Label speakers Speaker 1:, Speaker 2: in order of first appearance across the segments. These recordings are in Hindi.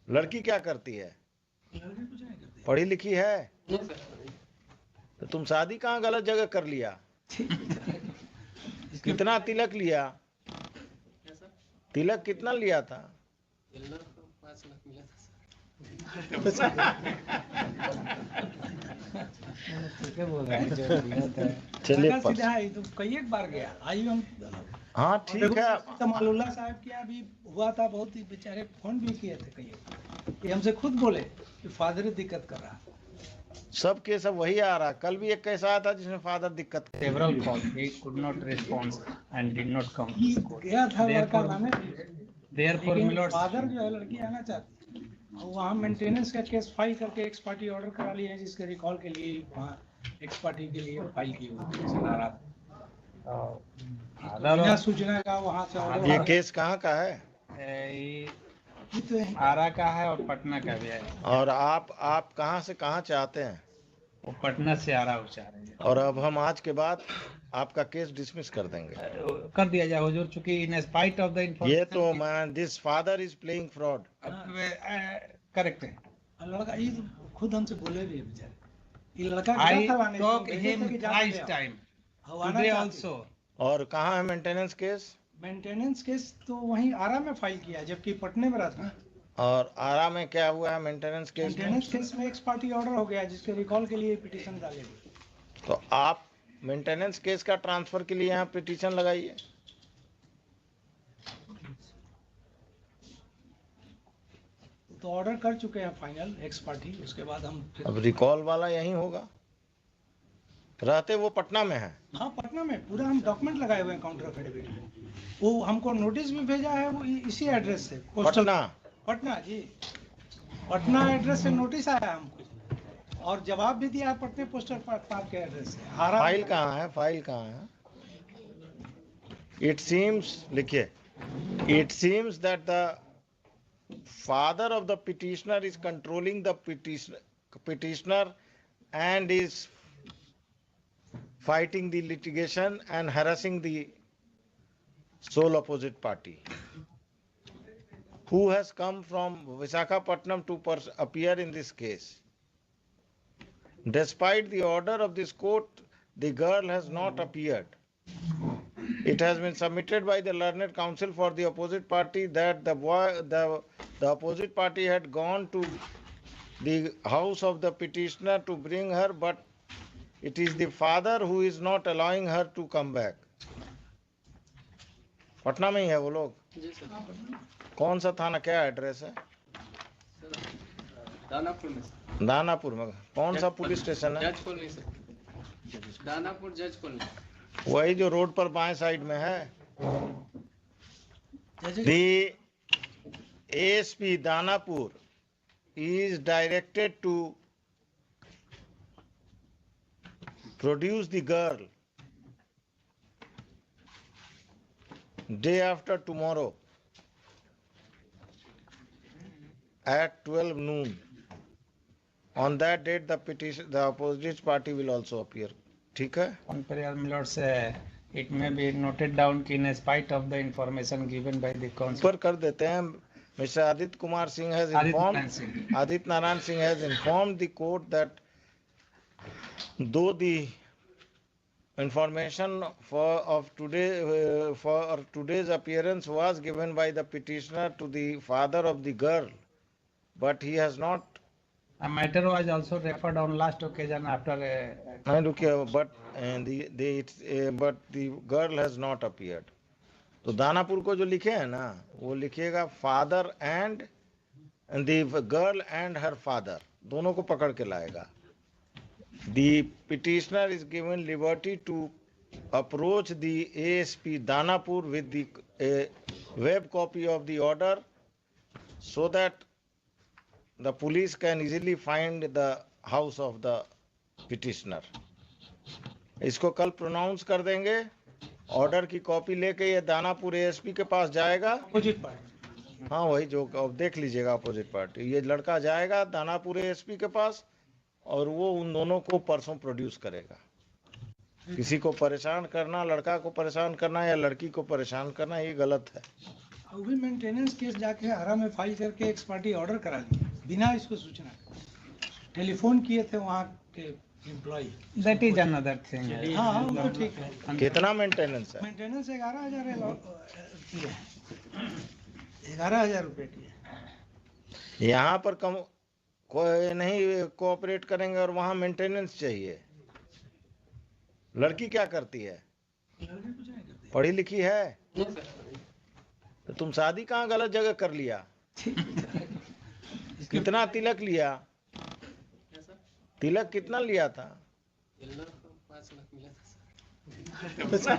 Speaker 1: लड़की क्या करती है?
Speaker 2: लड़की कुछ नहीं करती।
Speaker 1: पढ़ी लिखी है? तो तुम शादी कहाँ गलत जगह कर लिया? कितना तिलक लिया? तिलक कितना लिया था?
Speaker 3: 5 लाख मिला था सर।
Speaker 2: क्या बोल रहा है?
Speaker 1: चलिए
Speaker 2: लड़का सीधा है, तो कई एक बार गया आई हम।
Speaker 1: हाँ ठीक है।
Speaker 2: कमालुल्लाह साहब की अभी हुआ था, बहुत ही बेचारे फोन भी किए थे कई, ये हमसे खुद बोले कि फादर दिक्कत कर रहा।
Speaker 1: सब के सब वही आ रहा। कल भी एक केस आया था जिसमें फादर दिक्कत कर
Speaker 4: Several calls, he could not respond and did not come to the court.
Speaker 2: गया था लड़का लाने,
Speaker 4: Therefore, my
Speaker 2: लेकिन
Speaker 4: lords,
Speaker 2: फादर जो है लड़की आना चाहती है, और वहाँ मेंटेनेंस का केस फाइल करके एक्स पार्टी ऑर्डर करा लिया है, जिसके रिकॉल के लिए वहाँ एक्स पार्टी के लिए फाइल की हुई चला रहा था। बिना सूचना का वहाँ से
Speaker 1: ये
Speaker 2: ऑर्डर।
Speaker 1: केस कहाँ का है?
Speaker 4: ये आरा का है और पटना का भी है।
Speaker 1: और आप कहाँ से कहाँ चाहते हैं?
Speaker 4: वो पटना से आरा हो चाह रहे हैं।
Speaker 1: और अब हम आज के बाद आपका केस डिसमिस कर देंगे।
Speaker 4: कर दिया जाए हुजूर, चूंकि इन स्पाइट ऑफ द
Speaker 1: ये तो man this father is playing fraud.
Speaker 4: Correct है।
Speaker 2: लड़का ये तो खुद हमसे बोले भी है बेचारे, ये लड़का
Speaker 4: I
Speaker 2: गया था लाने,
Speaker 4: talk
Speaker 2: भेजे
Speaker 4: him
Speaker 2: थे कि जाके
Speaker 4: twice
Speaker 2: ले आओ।
Speaker 4: time
Speaker 2: हवाना
Speaker 4: today
Speaker 2: चाहती।
Speaker 4: also।
Speaker 1: और कहाँ है मेंटेनेंस केस?
Speaker 2: मेंटेनेंस केस तो वहीं आरा में फाइल किया, जबकि पटने में रहता।
Speaker 1: और आरा में क्या हुआ है मेंटेनेंस केस में?
Speaker 2: मेंटेनेंस केस में एक्स पार्टी ऑर्डर हो गया, जिसके रिकॉल के लिए पिटीशन डालेगी।
Speaker 1: तो आप मेंटेनेंस केस का ट्रांसफर के लिए यहाँ पिटीशन लगाइए।
Speaker 2: तो ऑर्डर कर चुके हैं फाइनल एक्स पार्टी, उसके बाद हम फिर।
Speaker 1: अब रिकॉल वाला यहीं होगा। रहते वो पटना में है?
Speaker 2: हाँ पटना में पूरा हम डॉक्यूमेंट लगाए हुए हैं काउंटर एफिडेविट में। वो हमको नोटिस भी भेजा है, वो इसी एड्रेस से पोस्टल।
Speaker 1: पटना?
Speaker 2: पटना जी, पटना एड्रेस से नोटिस आया हमको, और जवाब भी दिया है पटने पोस्टल पार्क के एड्रेस से।
Speaker 1: फाइल कहाँ है? फाइल कहाँ है? इट सीम्स, लिखिए, it seems that the father of the petitioner is controlling the petitioner and is fighting the litigation and harassing the sole opposite party, who has come from Visakhapatnam to appear in this case. Despite the order of this court, the girl has not appeared. It has been submitted by the learned counsel for the opposite party that the opposite party had gone to the house of the petitioner to bring her, but it is the father who is not allowing her to come back. Patna में ही है वो लोग?
Speaker 3: जी सर।
Speaker 1: कौन सा थाना, क्या एड्रेस है?
Speaker 3: सर दानापुर में सर।
Speaker 1: दानापुर में? कौन सा पुलिस स्टेशन है?
Speaker 3: जज कॉलोनी सर। दानापुर जज कॉलोनी।
Speaker 1: वही जो रोड पर बाएं साइड में है। The ASP Danapur is directed to produce the girl day after tomorrow at 12 noon. On that date, the opposite party will also appear. ठीक है?
Speaker 4: On prayer, my lords, it may be noted down in spite of the information given by the counsel.
Speaker 1: ऊपर कर देते हैं। Mr. Aditya Kumar Singh has informed, Aditya Narayan Singh has informed the court that though the information for today's appearance was given by the petitioner to the father of the girl, but he has not.
Speaker 4: A matter was also referred on last occasion after.
Speaker 1: But the girl has not appeared. तो दानापुर को जो लिखे हैं ना, वो लिखिएगा father and the girl and her father, दोनों को पकड़ के लाएगा। The petitioner is given liberty to approach the ASP Danapur with the web copy of the order so that the police can easily find the house of the petitioner. इसको कल प्रोनाउंस कर देंगे। ऑर्डर की कॉपी लेके ये दानापुर ASP के पास जाएगा।
Speaker 2: Opposite party.
Speaker 1: हाँ वही जो, अब देख लीजिएगा अपोजिट पार्टी। ये लड़का जाएगा दानापुर ASP के पास और वो उन दोनों को परसों प्रोड्यूस करेगा। किसी को परेशान करना, लड़का को परेशान करना या लड़की को परेशान करना, ये गलत है।
Speaker 2: वो भी मेंटेनेंस केस जाके आरा में फाइल करके एक्स पार्टी ऑर्डर करा ली बिना इसको सूचना के। टेलीफोन किए थे वहाँ के employ.
Speaker 4: That is another thing.
Speaker 2: हाँ हाँ, वो तो ठीक है।
Speaker 1: कितना मेंटेनेंस है?
Speaker 2: मेंटेनेंस 11,000 की है, 11,000 रुपए की है।
Speaker 1: यहाँ पर कम कोई नहीं कोऑपरेट करेंगे और वहाँ मेंटेनेंस चाहिए। लड़की क्या करती है?
Speaker 2: लड़की कुछ नहीं करती।
Speaker 1: पढ़ी लिखी है?
Speaker 3: नहीं सर,
Speaker 1: तो तुम शादी कहाँ गलत जगह कर लिया? कितना तिलक लिया?
Speaker 3: क्या सर?
Speaker 1: तिलक कितना लिया था?
Speaker 3: येल्लो को 5 लाख मिला था सर।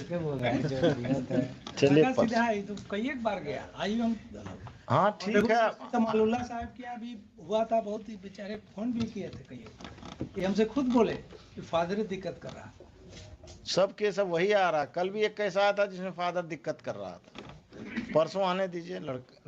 Speaker 4: क्या बोल रहा है जो गलत है।
Speaker 1: चलिए
Speaker 2: लगा सीधा है, तो कई एक बार गया आई हम।
Speaker 1: हाँ ठीक है।
Speaker 2: तमालुल्ला साहब के यहाँ भी हुआ था, बहुत ही बेचारे फोन भी किए थे कई बार। ये हमसे खुद बोले कि फादर दिक्कत कर रहा।
Speaker 1: सब के सब वही आ रहा। कल भी एक कैसा आया था जिसमें फादर दिक्कत कर रहा था। परसों आने दीजिए,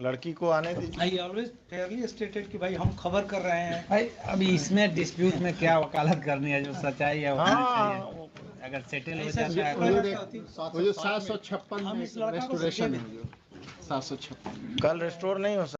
Speaker 1: लड़की को आने दीजिए।
Speaker 2: आई ऑलवेज फेयरली स्टेटेड कि भाई हम खबर कर रहे हैं।
Speaker 4: भाई अभी इसमें डिस्प्यूट में क्या वकालत करनी है, जो सच्चाई है वो होनी
Speaker 1: हाँ
Speaker 4: चाहिए। अगर सेटल हो
Speaker 2: ऐसा
Speaker 4: जाता है
Speaker 2: कोई
Speaker 4: तो
Speaker 2: बात होती।
Speaker 5: वो जो 756
Speaker 2: हम
Speaker 5: में
Speaker 2: इस लड़का को
Speaker 5: रेस्टोरेशन
Speaker 2: दे
Speaker 5: है, जो 756
Speaker 1: कल रेस्टोर नहीं हो